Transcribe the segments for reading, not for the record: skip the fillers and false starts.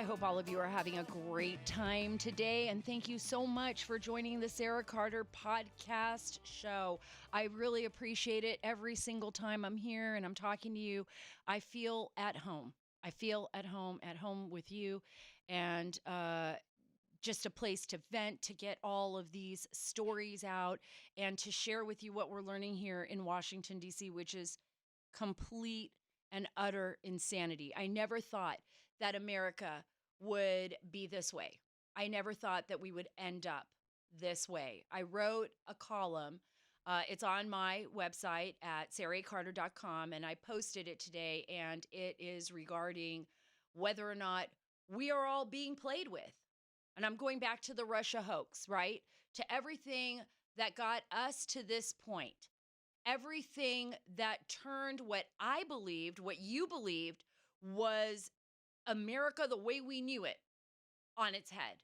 I hope all of you are having a great time today, and thank you so much for joining the Sarah Carter podcast show. I really appreciate it. Every single time I'm here and I'm talking to you, I feel at home. I feel at home with you, and just a place to vent, to get all of these stories out, and to share with you what we're learning here in Washington, D.C., which is complete and utter insanity. I never thought that America would be this way. I never thought that we would end up this way. I wrote a column. It's on my website at saracarter.com, and I posted it today, and it is regarding whether or not we are all being played with. And I'm going back to the Russia hoax, right? To everything that got us to this point. Everything that turned what I believed, what you believed, was America the way we knew it on its head.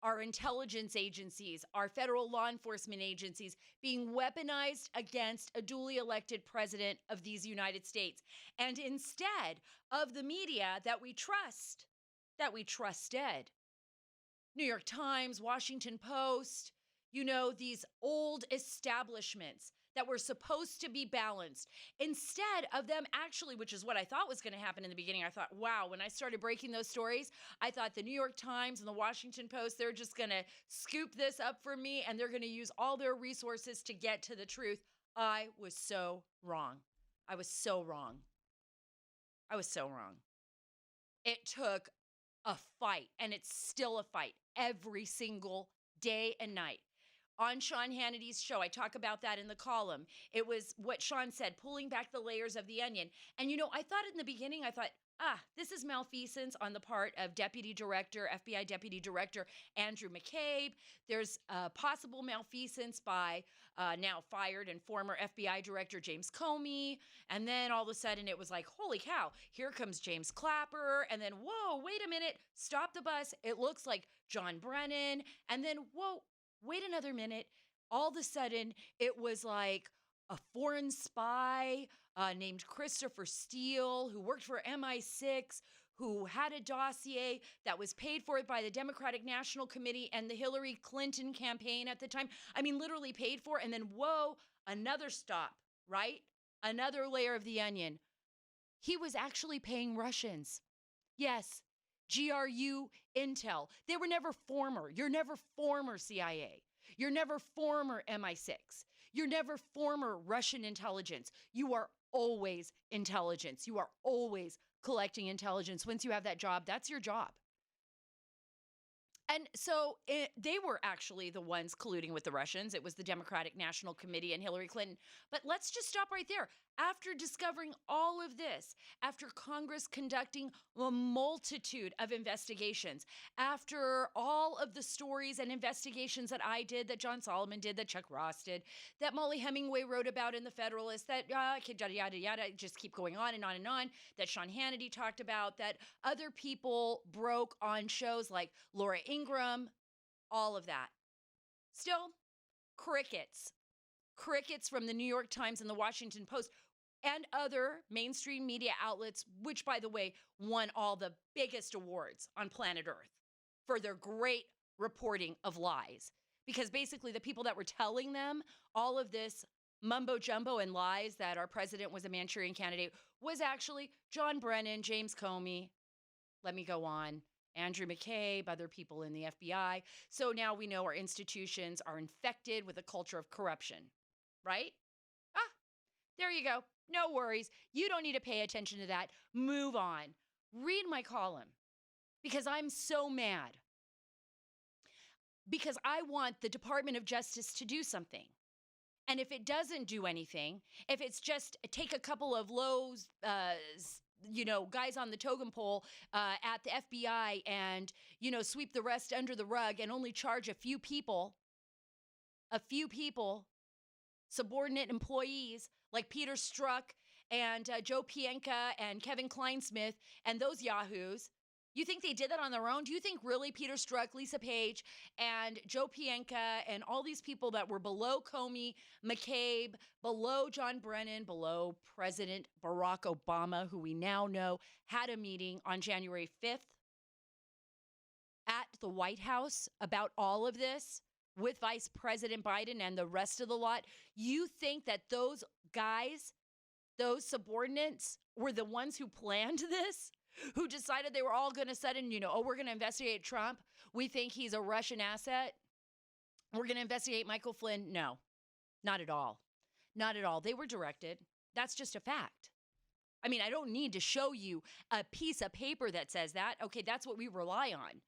Our intelligence agencies, our federal law enforcement agencies being weaponized against a duly elected president of these United States. And instead of the media that we trusted, New York Times, Washington Post, these old establishments that were supposed to be balanced, instead of them actually, which is what I thought was going to happen in the beginning. I thought, wow, when I started breaking those stories, I thought the New York Times and the Washington Post, they're just going to scoop this up for me and they're going to use all their resources to get to the truth. I was so wrong. I was so wrong. It took a fight, and it's still a fight every single day and night. On Sean Hannity's show, I talk about that in the column. It was what Sean said, pulling back the layers of the onion. And, I thought in the beginning, this is malfeasance on the part of FBI Deputy Director Andrew McCabe. There's possible malfeasance by now fired and former FBI Director James Comay. And then all of a sudden it was like, holy cow, here comes James Clapper. And then, whoa, wait a minute, stop the bus. It looks like John Brennan. And then, whoa, wait another minute. All of a sudden, it was like a foreign spy named Christopher Steele, who worked for MI6, who had a dossier that was paid for by the Democratic National Committee and the Hillary Clinton campaign at the time. I mean, literally paid for. And then, whoa, another stop, right? Another layer of the onion. He was actually paying Russians. Yes. GRU intel. They were never former. You're never former CIA. You're never former MI6. You're never former Russian intelligence. You are always intelligence. You are always collecting intelligence. Once you have that job, that's your job. And so they were actually the ones colluding with the Russians. It was the Democratic National Committee and Hillary Clinton. But let's just stop right there. After discovering all of this, after Congress conducting a multitude of investigations, after all of the stories and investigations that I did, that John Solomon did, that Chuck Ross did, that Molly Hemingway wrote about in The Federalist, that yada, yada, yada, just keep going on and on and on, that Sean Hannity talked about, that other people broke on shows like Laura Ingraham, all of that. Still, crickets from the New York Times and the Washington Post and other mainstream media outlets, which, by the way, won all the biggest awards on planet Earth for their great reporting of lies. Because basically the people that were telling them all of this mumbo jumbo and lies that our president was a Manchurian candidate was actually John Brennan, James Comay, let me go on, Andrew McCabe, other people in the FBI. So now we know our institutions are infected with a culture of corruption, right? There you go. No worries. You don't need to pay attention to that. Move on. Read my column because I'm so mad. Because I want the Department of Justice to do something. And if it doesn't do anything, if it's just take a couple of lows, guys on the totem pole at the FBI and, sweep the rest under the rug and only charge a few people, subordinate employees like Peter Strzok and Joe Pienka and Kevin Kleinsmith and those yahoos, You think they did that on their own? Do you think really Peter Strzok, Lisa Page, and Joe Pienka, and all these people that were below Comey, McCabe, below John Brennan, below President Barack Obama, who we now know had a meeting on January 5th at the White House about all of this with Vice President Biden and the rest of the lot? You think that those guys, those subordinates, were the ones who planned this? Who decided they were all going to sudden, we're going to investigate Trump. We think he's a Russian asset. We're going to investigate Michael Flynn. No, not at all. Not at all. They were directed. That's just a fact. I mean, I don't need to show you a piece of paper that says that. Okay, that's what we rely on.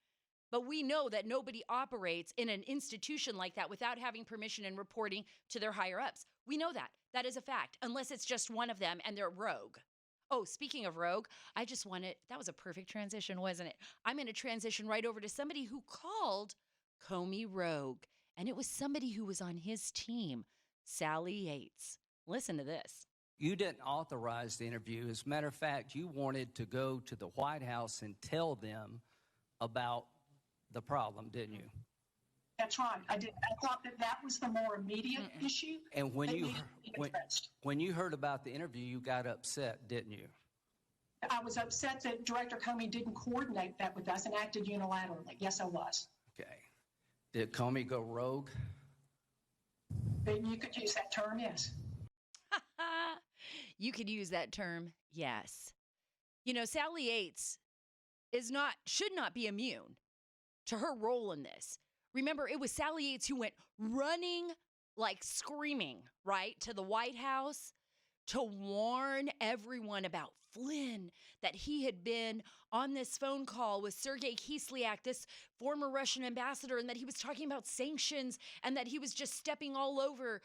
But we know that nobody operates in an institution like that without having permission and reporting to their higher ups. We know that. That is a fact, unless it's just one of them and they're rogue. Oh, speaking of rogue, that was a perfect transition, wasn't it? I'm going to transition right over to somebody who called Comey rogue. And it was somebody who was on his team, Sally Yates. Listen to this. You didn't authorize the interview. As a matter of fact, you wanted to go to the White House and tell them about the problem, didn't you? That's right. I did. I thought that was the more immediate issue. And when you heard about the interview, you got upset, didn't you? I was upset that Director Comey didn't coordinate that with us and acted unilaterally. Yes, I was. Okay. Did Comey go rogue? You could use that term, yes. You could use that term, yes. Sally Yates should not be immune to her role in this. Remember, it was Sally Yates who went running, like screaming, right, to the White House to warn everyone about Flynn, that he had been on this phone call with Sergei Kislyak, this former Russian ambassador, and that he was talking about sanctions and that he was just stepping all over,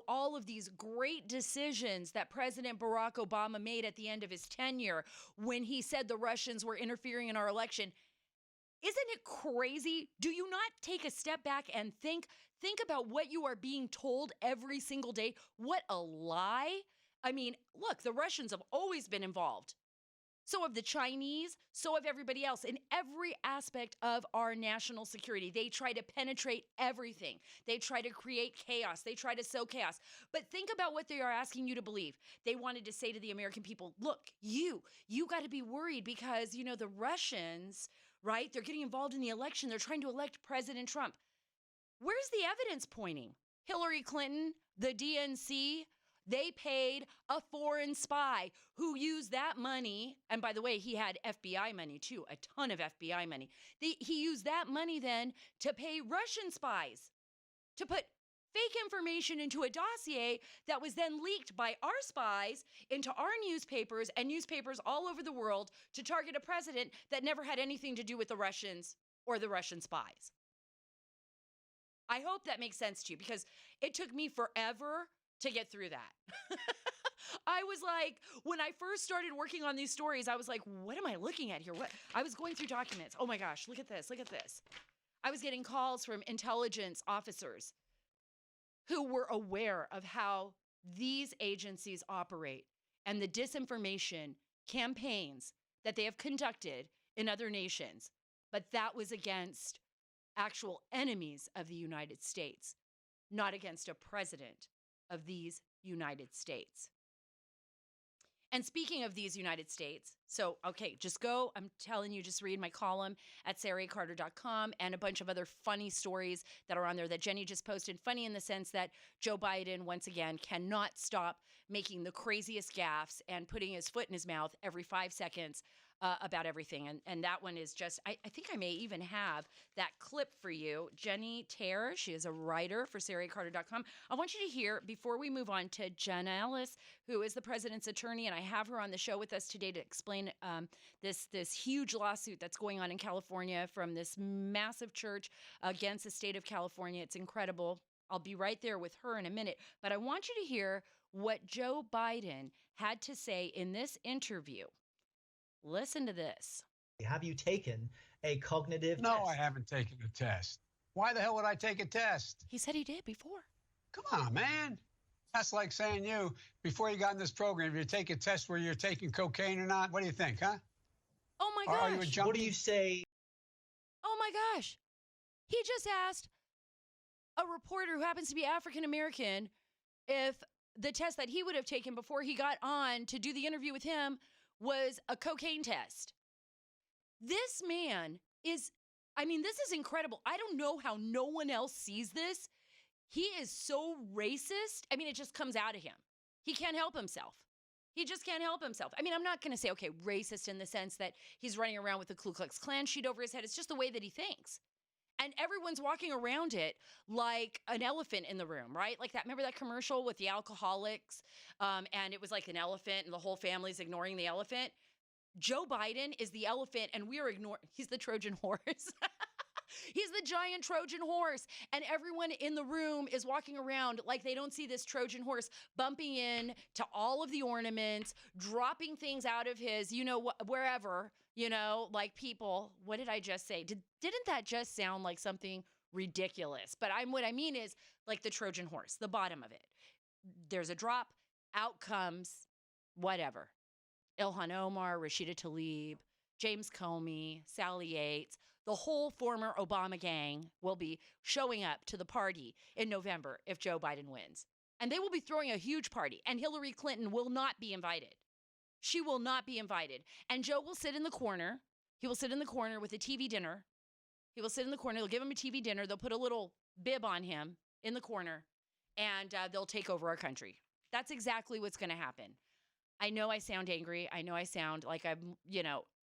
all of these great decisions that President Barack Obama made at the end of his tenure when he said the Russians were interfering in our election. Isn't it crazy? Do you not take a step back and think about what you are being told every single day? What a lie. I mean, look, the Russians have always been involved. So have the Chinese, so have everybody else in every aspect of our national security. They try to penetrate everything. They try to create chaos. They try to sow chaos. But think about what they are asking you to believe. They wanted to say to the American people, look, you got to be worried because, the Russians, right? They're getting involved in the election. They're trying to elect President Trump. Where's the evidence pointing? Hillary Clinton, the DNC, they paid a foreign spy who used that money. And by the way, he had FBI money too, a ton of FBI money. He used that money then to pay Russian spies to put fake information into a dossier that was then leaked by our spies into our newspapers and newspapers all over the world to target a president that never had anything to do with the Russians or the Russian spies. I hope that makes sense to you because it took me forever to get through that. I was like, when I first started working on these stories, I was like, what am I looking at here? I was going through documents. Oh my gosh, look at this, look at this. I was getting calls from intelligence officers who were aware of how these agencies operate and the disinformation campaigns that they have conducted in other nations. But that was against actual enemies of the United States, not against a president of these United States. And speaking of these United States, so, okay, just go, I'm telling you, just read my column at saracarter.com and a bunch of other funny stories that are on there that Jenny just posted. Funny in the sense that Joe Biden, once again, cannot stop making the craziest gaffes and putting his foot in his mouth every 5 seconds about everything. And that one is just, I think I may even have that clip for you. Jenny Terr, she is a writer for saracarter.com. I want you to hear, before we move on to Jenna Ellis, who is the president's attorney, and I have her on the show with us today to explain this huge lawsuit that's going on in California from this massive church against the state of California. It's incredible. I'll be right there with her in a minute. But I want you to hear what Joe Biden had to say in this interview. Listen to this. Have you taken a cognitive test? No, I haven't taken a test. Why the hell would I take a test? He said he did before. Come on, man. That's like saying before you got in this program, you take a test where you're taking cocaine or not. What do you think, huh? Oh my Are you a gosh. junkie? What do you say? Oh my gosh. He just asked a reporter who happens to be African American if the test that he would have taken before he got on to do the interview with him was a cocaine test. This man is, I mean, this is incredible. I don't know how no one else sees this. He is so racist. I mean, it just comes out of him. He can't help himself. He just can't help himself. I mean, I'm not going to say, okay, racist in the sense that he's running around with the Ku Klux Klan sheet over his head. It's just the way that he thinks. And everyone's walking around it like an elephant in the room, right? Like that, remember that commercial with the alcoholics? And it was like an elephant and the whole family's ignoring the elephant. Joe Biden is the elephant and we are ignoring, he's the Trojan horse. He's the giant Trojan horse. And everyone in the room is walking around like they don't see this Trojan horse bumping in to all of the ornaments, dropping things out of his, wherever, like people. What did I just say? Didn't that just sound like something ridiculous? But what I mean is like the Trojan horse, the bottom of it. There's a drop, out comes whatever. Ilhan Omar, Rashida Tlaib, James Comey, Sally Yates, the whole former Obama gang will be showing up to the party in November if Joe Biden wins. And they will be throwing a huge party. And Hillary Clinton will not be invited. She will not be invited. And Joe will sit in the corner. He will sit in the corner with a TV dinner. He will sit in the corner. They'll give him a TV dinner. They'll put a little bib on him in the corner. And they'll take over our country. That's exactly what's going to happen. I know I sound angry. I know I sound like I'm,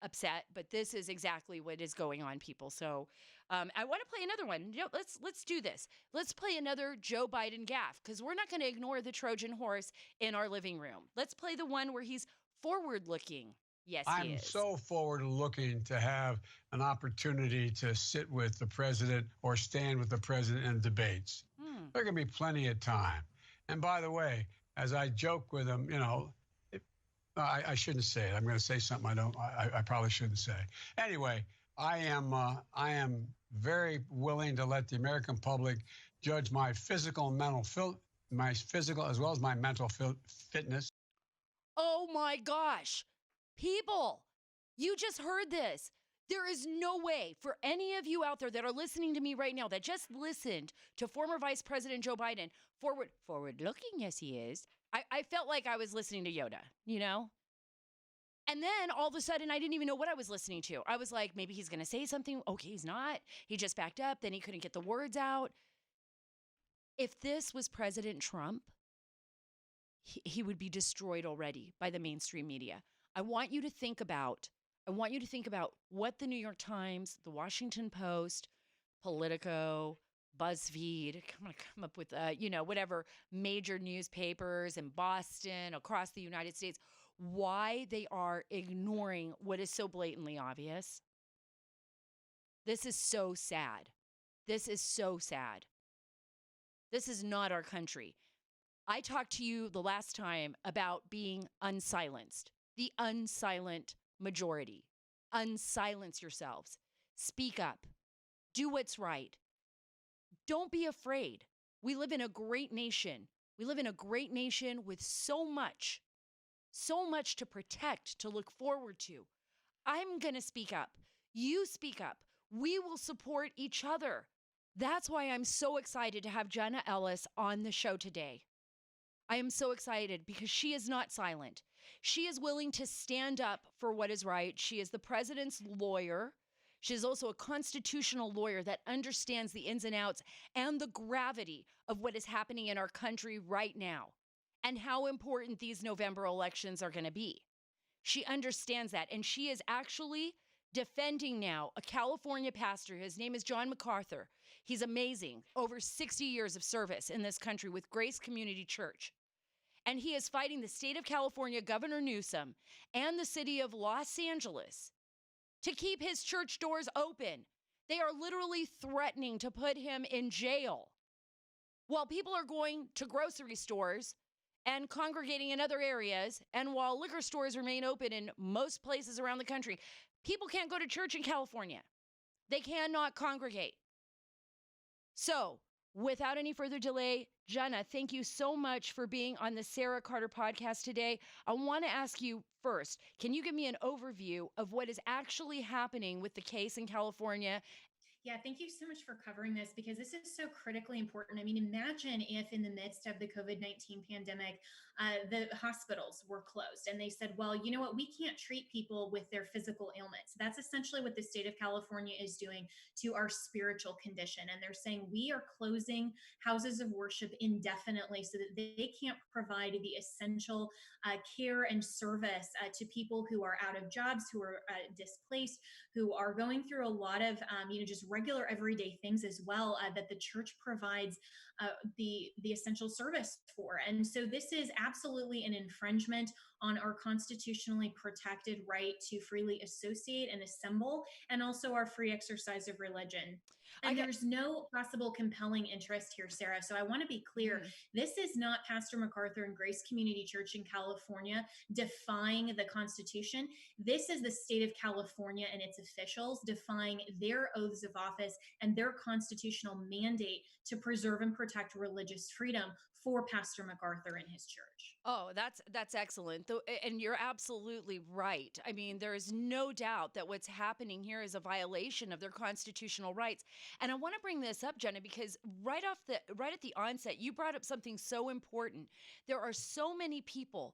upset, but this is exactly what is going on, people. So I want to play another one. Let's do this. Let's play another Joe Biden gaffe because we're not going to ignore the Trojan horse in our living room. Let's play the one where he's forward-looking. Yes, he is. I'm so forward-looking to have an opportunity to sit with the president or stand with the president in debates. There are going to be plenty of time. And by the way, as I joke with him, I shouldn't say it. I'm going to say something I probably shouldn't say. Anyway, I am very willing to let the American public judge my physical and mental my physical as well as my mental fitness. Oh my gosh. People, you just heard this. There is no way for any of you out there that are listening to me right now that just listened to former Vice President Joe Biden, forward looking, yes, he is. I felt like I was listening to Yoda, And then all of a sudden, I didn't even know what I was listening to. I was like, maybe he's going to say something. Okay, he's not. He just backed up. Then he couldn't get the words out. If this was President Trump, he would be destroyed already by the mainstream media. I want you to think about what the New York Times, the Washington Post, Politico, BuzzFeed, I'm going to come up with, whatever major newspapers in Boston, across the United States, why they are ignoring what is so blatantly obvious. This is so sad. This is so sad. This is not our country. I talked to you the last time about being unsilenced, the unsilent majority. Unsilence yourselves. Speak up. Do what's right. Don't be afraid. We live in a great nation. We live in a great nation with so much to protect, to look forward to. I'm going to speak up. You speak up. We will support each other. That's why I'm so excited to have Jenna Ellis on the show today. I am so excited because she is not silent. She is willing to stand up for what is right. She is the president's lawyer. She is also a constitutional lawyer that understands the ins and outs and the gravity of what is happening in our country right now and how important these November elections are going to be. She understands that, and she is actually defending now a California pastor. His name is John MacArthur. He's amazing. Over 60 years of service in this country with Grace Community Church. And he is fighting the state of California, Governor Newsom, and the city of Los Angeles to keep his church doors open. They are literally threatening to put him in jail while people are going to grocery stores and congregating in other areas. And while liquor stores remain open in most places around the country, people can't go to church in California. They cannot congregate. So without any further delay, Jenna, thank you so much for being on the Sarah Carter podcast today. I want to ask you first, can you give me an overview of what is actually happening with the case in California? Yeah, thank you so much for covering this because this is so critically important. I mean, imagine if in the midst of the COVID-19 pandemic, the hospitals were closed and they said, well, you know what, we can't treat people with their physical ailments. That's essentially what the state of California is doing to our spiritual condition. And they're saying we are closing houses of worship indefinitely so that they can't provide the essential care and service to people who are out of jobs, who are displaced, who are going through a lot of, just regular everyday things as well that the church provides the essential service for. And so this is absolutely an infringement on our constitutionally protected right to freely associate and assemble, and also our free exercise of religion. And there's no possible compelling interest here, Sarah. So I want to be clear. This is not Pastor MacArthur and Grace Community Church in California defying the Constitution. This is the state of California and its officials defying their oaths of office and their constitutional mandate to preserve and protect religious freedom for Pastor MacArthur and his church. Oh, that's excellent. And you're absolutely right. I mean, there is no doubt that what's happening here is a violation of their constitutional rights. And I want to bring this up, Jenna, because right at the onset, you brought up something so important. There are so many people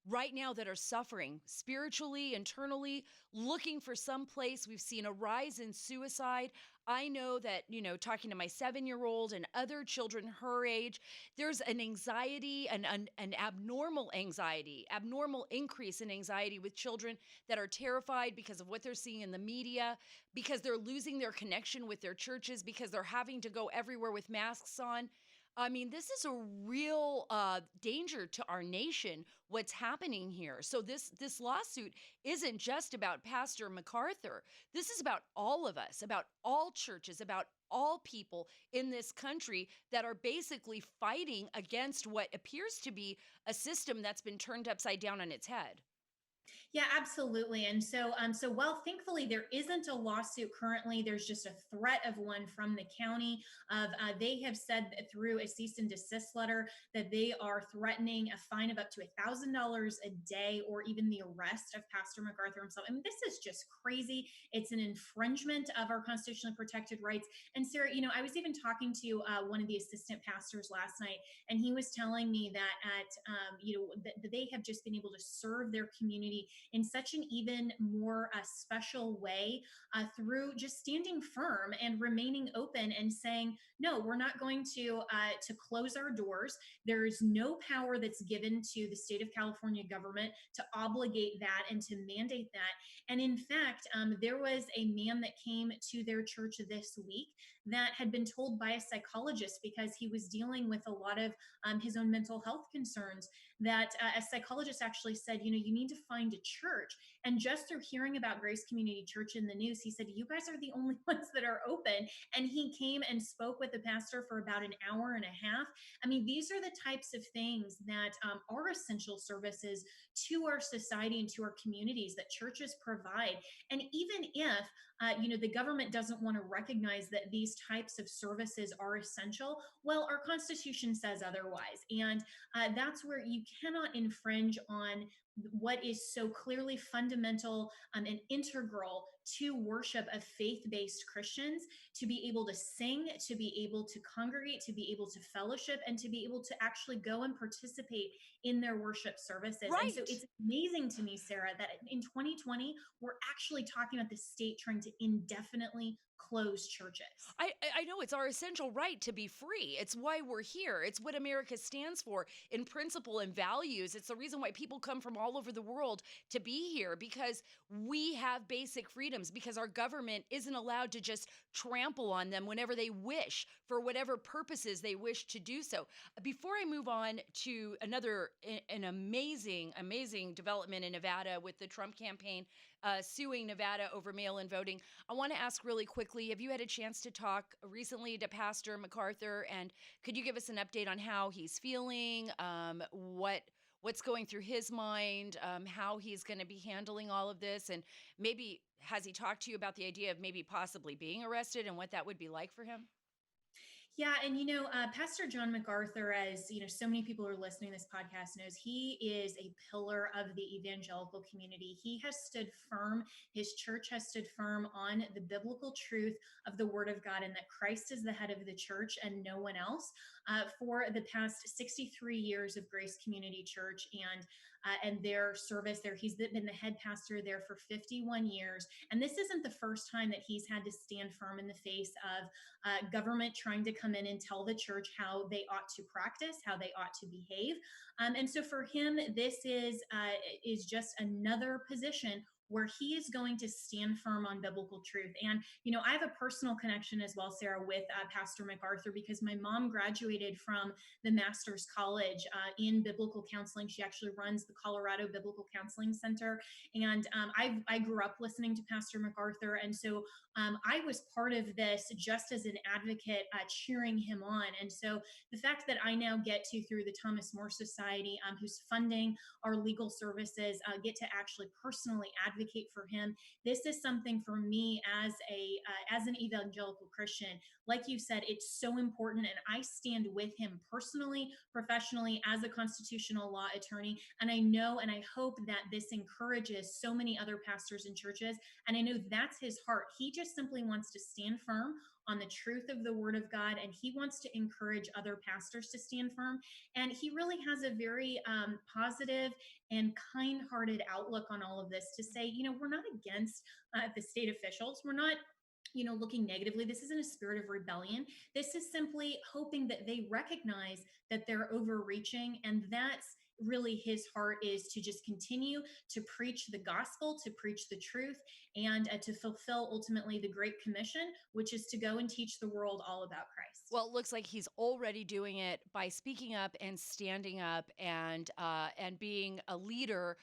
right now that are suffering spiritually, internally, looking for some place. We've seen a rise in suicide. I know that, talking to my 7-year-old and other children her age, there's an anxiety, an abnormal anxiety, abnormal increase in anxiety with children that are terrified because of what they're seeing in the media, because they're losing their connection with their churches, because they're having to go everywhere with masks on. I mean, this is a real danger to our nation, what's happening here. So this lawsuit isn't just about Pastor MacArthur. This is about all of us, about all churches, about all people in this country that are basically fighting against what appears to be a system that's been turned upside down on its head. Yeah, absolutely. And so, while thankfully there isn't a lawsuit currently, there's just a threat of one from the county. They have said that through a cease and desist letter that they are threatening a fine of up to $1,000 a day, or even the arrest of Pastor MacArthur himself. I mean, this is just crazy. It's an infringement of our constitutionally protected rights. And Sarah, I was even talking to one of the assistant pastors last night, and he was telling me that that they have just been able to serve their community in such an even more special way through just standing firm and remaining open and saying, no, we're not going to close our doors. There is no power that's given to the state of California government to obligate that and to mandate that. And in fact, there was a man that came to their church this week that had been told by a psychologist, because he was dealing with a lot of his own mental health concerns, that a psychologist actually said, you need to find a church. And just through hearing about Grace Community Church in the news, he said, you guys are the only ones that are open. And he came and spoke with the pastor for about an hour and a half. I mean, these are the types of things that are essential services to our society and to our communities that churches provide. And even if the government doesn't want to recognize that these types of services are essential, well, our Constitution says otherwise. And that's where you cannot infringe on what is so clearly fundamental and integral to worship of faith-based Christians, to be able to sing, to be able to congregate, to be able to fellowship, and to be able to actually go and participate in their worship services. Right. And so it's amazing to me, Sarah, that in 2020, we're actually talking about the state trying to indefinitely close churches. I know it's our essential right to be free. It's why we're here. It's what America stands for in principle and values. It's the reason why people come from all over the world to be here, because we have basic freedoms, because our government isn't allowed to just trample on them whenever they wish for whatever purposes they wish to do so. Before I move on to an amazing development in Nevada with the Trump campaign suing Nevada over mail-in voting, I want to ask really quickly, have you had a chance to talk recently to Pastor MacArthur, and could you give us an update on how he's feeling, what's going through his mind, how he's going to be handling all of this, and maybe has he talked to you about the idea of maybe possibly being arrested and what that would be like for him? Yeah, and Pastor John MacArthur, as so many people who are listening to this podcast knows, he is a pillar of the evangelical community. He has stood firm. His church has stood firm on the biblical truth of the Word of God, and that Christ is the head of the church and no one else. For the past 63 years of Grace Community Church and their service there, he's been the head pastor there for 51 years. And this isn't the first time that he's had to stand firm in the face of government trying to come in and tell the church how they ought to practice, how they ought to behave. And so for him, this is just another position where he is going to stand firm on biblical truth. And, I have a personal connection as well, Sarah, with Pastor MacArthur, because my mom graduated from the Master's College in Biblical Counseling. She actually runs the Colorado Biblical Counseling Center. And I grew up listening to Pastor MacArthur. And so I was part of this just as an advocate, cheering him on. And so the fact that I now get to, through the Thomas More Society, who's funding our legal services, get to actually personally advocate for him. This is something for me as an evangelical Christian. Like you said, it's so important, and I stand with him personally, professionally, as a constitutional law attorney. And I know and I hope that this encourages so many other pastors and churches. And I know that's his heart. He just simply wants to stand firm on the truth of the Word of God, and he wants to encourage other pastors to stand firm. And he really has a very positive and kind-hearted outlook on all of this, to say, we're not against the state officials. We're not looking negatively. This isn't a spirit of rebellion. This is simply hoping that they recognize that they're overreaching, and that's really his heart, is to just continue to preach the gospel, to preach the truth, and to fulfill ultimately the Great Commission, which is to go and teach the world all about Christ. Well, it looks like he's already doing it by speaking up and standing up and being a leader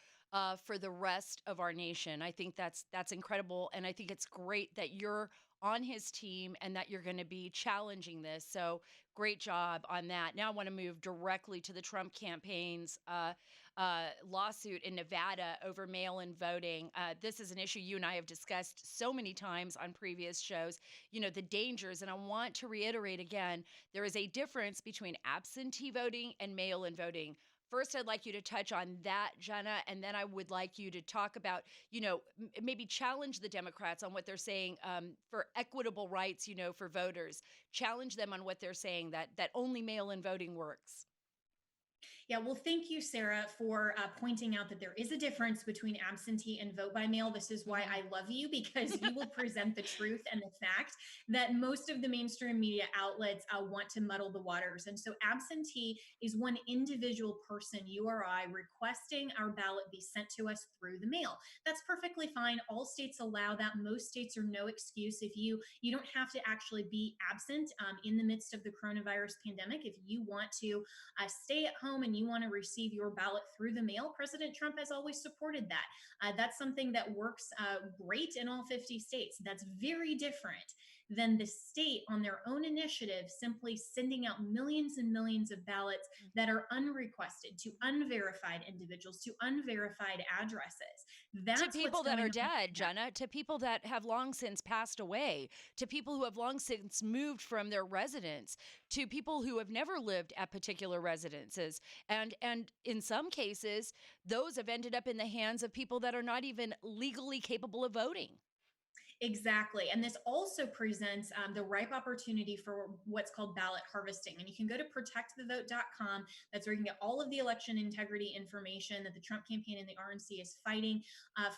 for the rest of our nation. I think that's incredible, and I think it's great that you're on his team and that you're going to be challenging this. So great job on that. Now I want to move directly to the Trump campaign's lawsuit in Nevada over mail-in voting. This is an issue you and I have discussed so many times on previous shows, the dangers. And I want to reiterate again, there is a difference between absentee voting and mail-in voting. First, I'd like you to touch on that, Jenna, and then I would like you to talk about, maybe challenge the Democrats on what they're saying for equitable rights, for voters. Challenge them on what they're saying, that only mail-in voting works. Yeah, well, thank you, Sarah, for pointing out that there is a difference between absentee and vote by mail. This is why I love you, because you will present the truth and the fact that most of the mainstream media outlets want to muddle the waters. And so absentee is one individual person, you or I, requesting our ballot be sent to us through the mail. That's perfectly fine. All states allow that. Most states are no excuse. If you don't have to actually be absent in the midst of the coronavirus pandemic. If you want to stay at home and you want to receive your ballot through the mail, President Trump has always supported that. That's something that works great in all 50 states. That's very different than the state on their own initiative simply sending out millions and millions of ballots that are unrequested to unverified individuals, to unverified addresses. That's to people that are dead, Jenna, to people that have long since passed away, to people who have long since moved from their residence, to people who have never lived at particular residences. And in some cases, those have ended up in the hands of people that are not even legally capable of voting. Exactly. And this also presents the ripe opportunity for what's called ballot harvesting. And you can go to protectthevote.com. That's where you can get all of the election integrity information that the Trump campaign and the RNC is fighting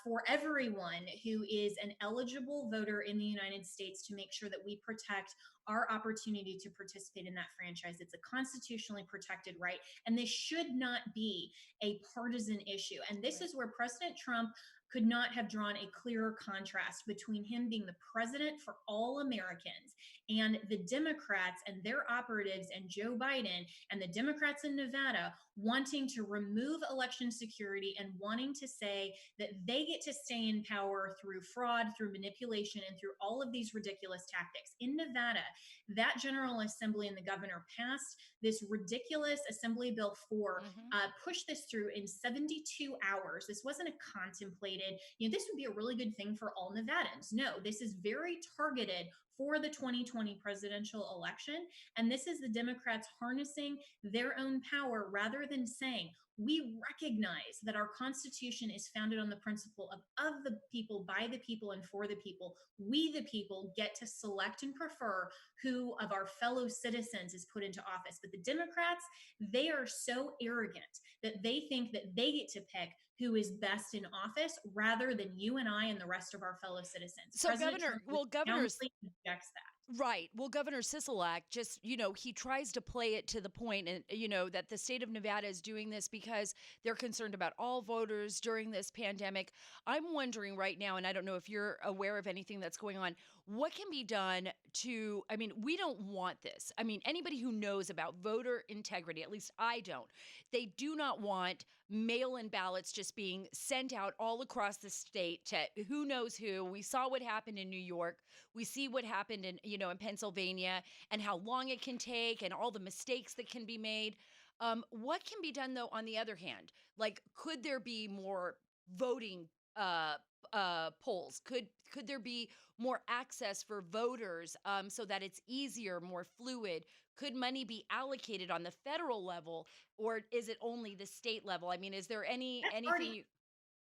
for everyone who is an eligible voter in the United States, to make sure that we protect our opportunity to participate in that franchise. It's a constitutionally protected right. And this should not be a partisan issue. And this is where President Trump could not have drawn a clearer contrast between him being the president for all Americans and the Democrats and their operatives and Joe Biden and the Democrats in Nevada wanting to remove election security and wanting to say that they get to stay in power through fraud, through manipulation, and through all of these ridiculous tactics. In Nevada, that General Assembly and the governor passed this ridiculous Assembly Bill 4, pushed this through in 72 hours. This wasn't a contemplated anticipated, this would be a really good thing for all Nevadans. No, this is very targeted for the 2020 presidential election. And this is the Democrats harnessing their own power rather than saying, we recognize that our Constitution is founded on the principle of the people, by the people, and for the people. We, the people, get to select and prefer who of our fellow citizens is put into office. But the Democrats, they are so arrogant that they think that they get to pick who is best in office rather than you and I and the rest of our fellow citizens. So President Trump Governor's rejects that. right. Well, Governor Sisolak just, he tries to play it to the point and, that the state of Nevada is doing this because they're concerned about all voters during this pandemic. I'm wondering right now, and I don't know if you're aware of anything that's going on, what can be done to, we don't want this. Anybody who knows about voter integrity, at least I don't, they do not want mail-in ballots just being sent out all across the state to who knows who. We saw what happened in New York. We see what happened in, in Pennsylvania and how long it can take and all the mistakes that can be made. What can be done, though, on the other hand? Like, could there be more voting polls? Could there be more access for voters so that it's easier, more fluid? Could money be allocated on the federal level, or is it only the state level? Is there anything?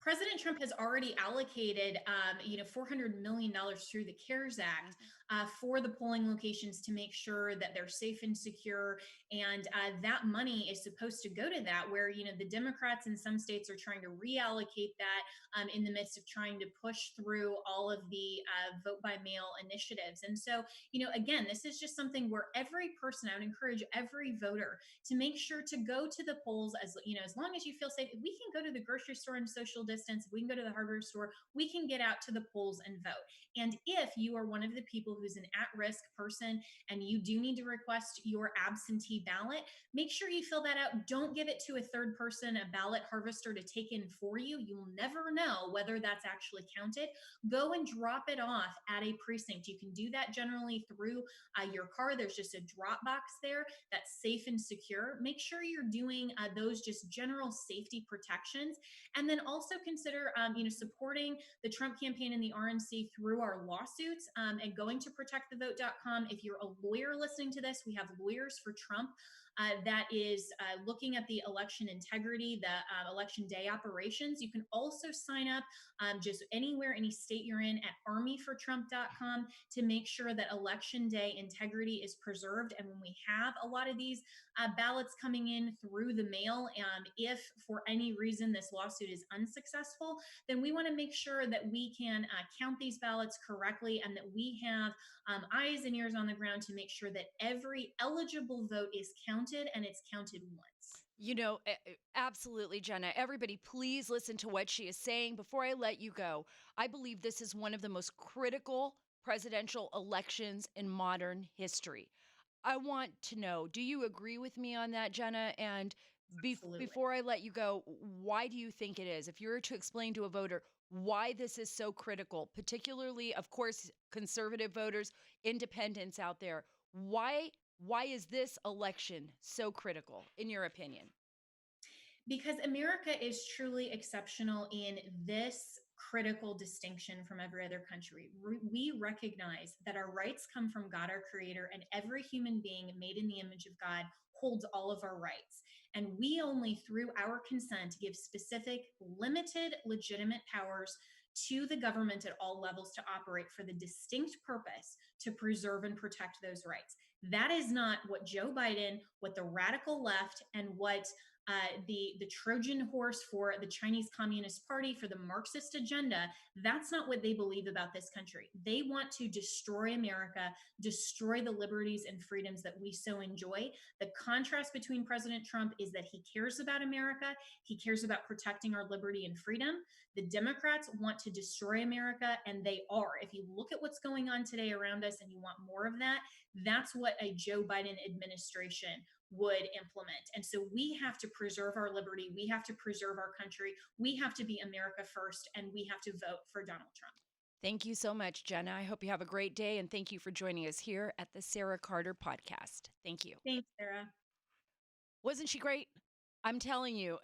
President Trump has already allocated, $400 million through the CARES Act for the polling locations to make sure that they're safe and secure. And that money is supposed to go to that, where, the Democrats in some states are trying to reallocate that in the midst of trying to push through all of the vote by mail initiatives. And so, again, this is just something where every person, I would encourage every voter to make sure to go to the polls as long as you feel safe. If we can go to the grocery store and social distance, if we can go to the hardware store, we can get out to the polls and vote. And if you are one of the people who's an at-risk person and you do need to request your absentee ballot, make sure you fill that out. Don't give it to a third person, a ballot harvester, to take in for you. You'll never know whether that's actually counted. Go and drop it off at a precinct. You can do that generally through your car. There's just a drop box there that's safe and secure. Make sure you're doing those just general safety protections. And then also consider, supporting the Trump campaign and the RNC through our lawsuits and going to protectthevote.com. If you're a lawyer listening to this, we have Lawyers for Trump. That is looking at the election integrity, the election day operations. You can also sign up just anywhere, any state you're in, at armyfortrump.com to make sure that election day integrity is preserved. And when we have a lot of these ballots coming in through the mail, if for any reason this lawsuit is unsuccessful, then we want to make sure that we can count these ballots correctly and that we have eyes and ears on the ground to make sure that every eligible vote is counted and it's counted once. Absolutely, Jenna. Everybody, please listen to what she is saying. Before I let you go, I believe this is one of the most critical presidential elections in modern history. I want to know, do you agree with me on that, Jenna? And before I let you go, why do you think it is? If you were to explain to a voter why this is so critical, particularly, of course, conservative voters, independents out there, why is this election so critical, in your opinion? Because America is truly exceptional in this critical distinction from every other country. We recognize that our rights come from God, our creator, and every human being made in the image of God holds all of our rights. And we only, through our consent, give specific, limited, legitimate powers to the government at all levels to operate for the distinct purpose to preserve and protect those rights. That is not what Joe Biden, what the radical left, and what the Trojan horse for the Chinese Communist Party, for the Marxist agenda, that's not what they believe about this country. They want to destroy America, destroy the liberties and freedoms that we so enjoy. The contrast between President Trump is that he cares about America. He cares about protecting our liberty and freedom. The Democrats want to destroy America, and they are. If you look at what's going on today around us and you want more of that, that's what a Joe Biden administration would implement. And so we have to preserve our liberty. We have to preserve our country. We have to be America first, and we have to vote for Donald Trump. Thank you so much, Jenna. I hope you have a great day, and thank you for joining us here at the Sara Carter podcast. Thank you. Thanks, Sara. Wasn't she great? I'm telling you,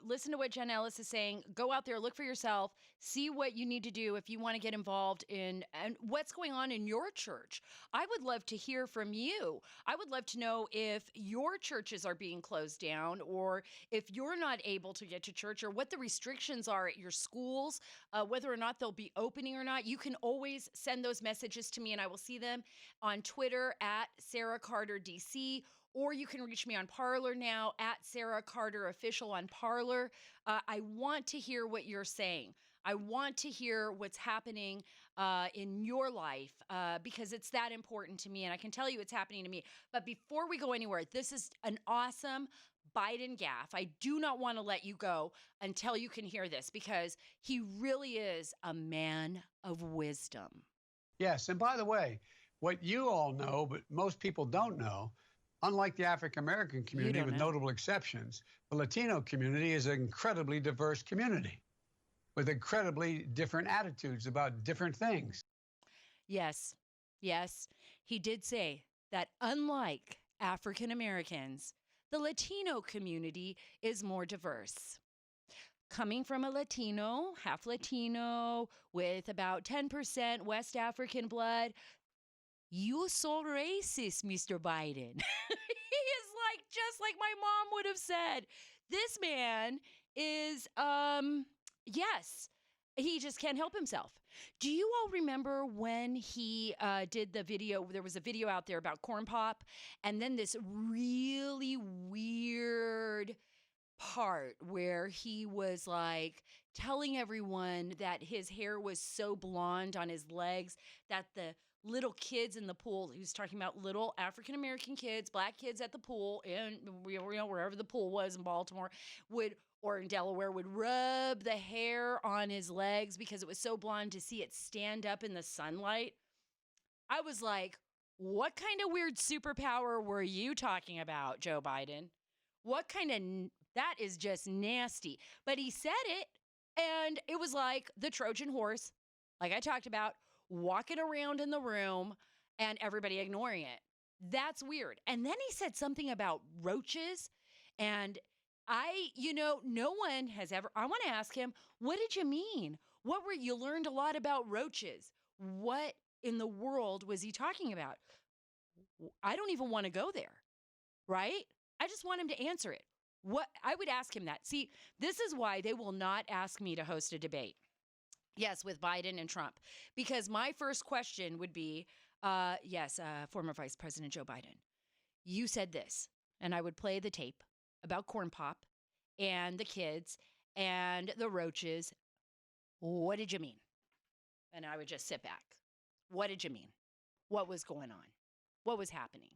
listen to what Jenna Ellis is saying. Go out there, look for yourself, see what you need to do if you want to get involved in and what's going on in your church. I would love to hear from you. I would love to know if your churches are being closed down or if you're not able to get to church or what the restrictions are at your schools, whether or not they'll be opening or not. You can always send those messages to me and I will see them on Twitter at Sara Carter DC. Or you can reach me on Parler now at Sara Carter Official on Parler. I want to hear what you're saying. I want to hear what's happening in your life because it's that important to me. And I can tell you it's happening to me. But before we go anywhere, this is an awesome Biden gaffe. I do not want to let you go until you can hear this because he really is a man of wisdom. Yes. And by the way, what you all know, but most people don't know, unlike the African-American community, with notable exceptions, the Latino community is an incredibly diverse community with incredibly different attitudes about different things. Yes, yes. He did say that unlike African-Americans, the Latino community is more diverse. Coming from a Latino, half Latino, with about 10% West African blood, you're so racist, Mr. Biden. He is just like my mom would have said. This man is, yes, he just can't help himself. Do you all remember when he did the video? There was a video out there about corn pop, and then this really weird part where he was like telling everyone that his hair was so blonde on his legs that the little kids in the pool, he was talking about little African-American kids, black kids at the pool, and wherever the pool was in Baltimore, or in Delaware, would rub the hair on his legs because it was so blonde to see it stand up in the sunlight. I was like, what kind of weird superpower were you talking about, Joe Biden? What kind of, that is just nasty. But he said it, and it was like the Trojan horse, like I talked about, walking around in the room and everybody ignoring it. That's weird. And then he said something about roaches. And no one has ever, I want to ask him, what did you mean? You learned a lot about roaches. What in the world was he talking about? I don't even want to go there, right? I just want him to answer it. I would ask him that. See, this is why they will not ask me to host a debate. Yes, with Biden and Trump, because my first question would be, former Vice President Joe Biden, you said this, and I would play the tape about corn pop and the kids and the roaches. What did you mean? And I would just sit back. What did you mean? What was going on? What was happening?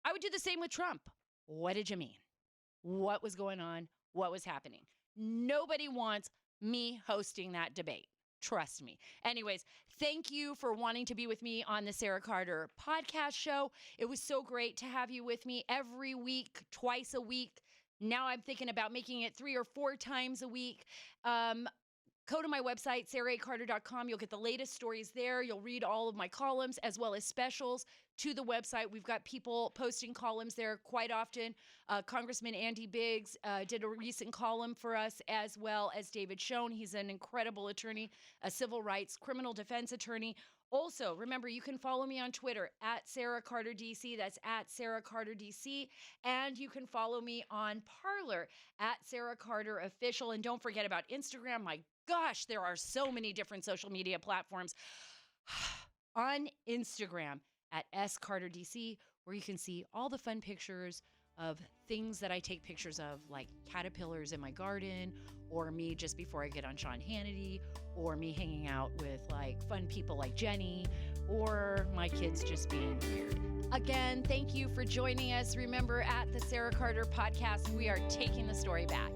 I would do the same with Trump. What did you mean? What was going on? What was happening? Nobody wants me hosting that debate. Trust me. Anyways, thank you for wanting to be with me on the Sara Carter podcast show. It was so great to have you with me every week, twice a week. Now I'm thinking about making it 3 or 4 times a week. Go to my website, saracarter.com. You'll get the latest stories there. You'll read all of my columns as well as specials to the website. We've got people posting columns there quite often. Congressman Andy Biggs did a recent column for us, as well as David Schoen. He's an incredible attorney, a civil rights criminal defense attorney. Also, remember, you can follow me on Twitter at Sara Carter DC. That's at Sara Carter DC. And you can follow me on Parler at Sara Carter Official. And don't forget about Instagram. My gosh, there are so many different social media platforms. On Instagram at SCarterDC, where you can see all the fun pictures of things that I take pictures of, like caterpillars in my garden, or me just before I get on Sean Hannity, or me hanging out with like fun people like Jenny, or my kids just being weird. Again, thank you for joining us. Remember, at the Sara Carter podcast, we are taking the story back.